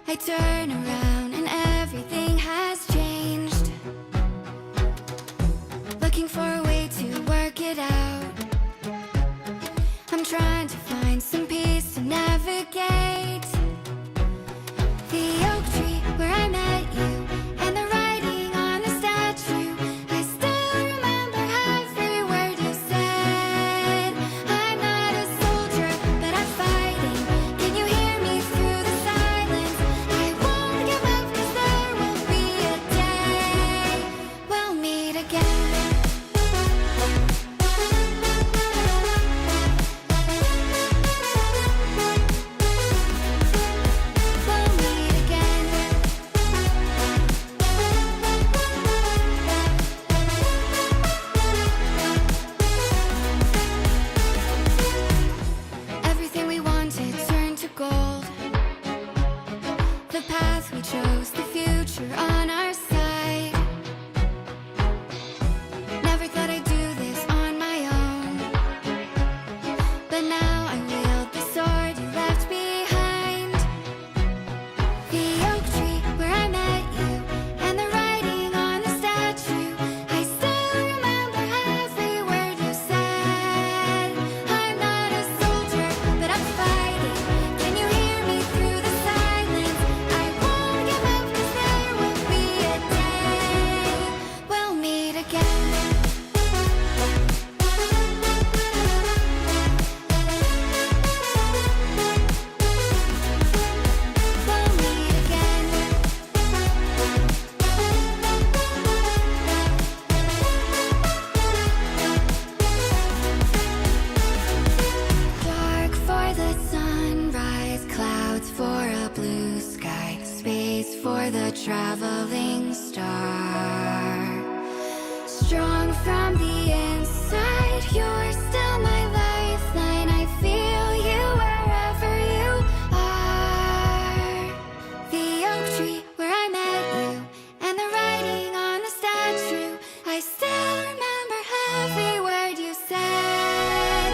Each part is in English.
I turn around and everything has changed. Looking for a way to work it out. I'm trying to find some peace to navigate. The oak tree where I met you, and the writing on the statue. I still remember every word you said. I'm not a soldier, but I'm fighting. Can you hear me through the silence? I won't give up, 'cause there will be a day we'll meet again. Everything we wanted turned to gold. The path we chose, the future on our side. Never thought I'd do this on my own, but now I wield the sword you left behind. The oak tree where I met you, and the writing on the statue. I still remember every word you said. I'm not a soldier, but I'm fighting. Can you hear me through the silence? I won't give up, 'cause there will be a day we'll meet again. We'll meet again. Dark for the sunrise, clouds for a blue sky, space for the traveling star. Strong from the inside, you're still my lifeline. I feel you wherever you are. The oak tree where I met you, and the writing on the statue. I still remember every word you said.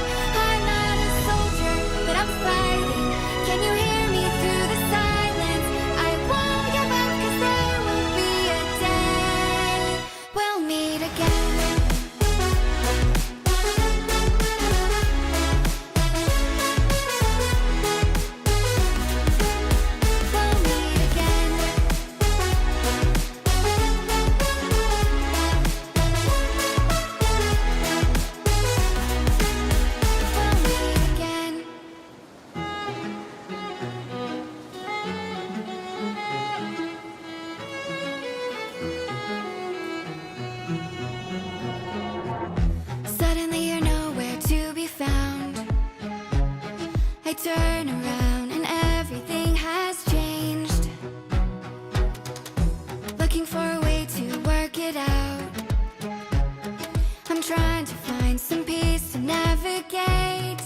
I'm not a soldier, but I'm fighting. Can you hear me through the silence? I won't give up, 'cause there will be a day we'll meet again. We'll meet again. We'll meet again. Suddenly you're nowhere to be found. I turn around and everything has changed. Looking for a way to work it out. I'm trying to find some peace to navigate.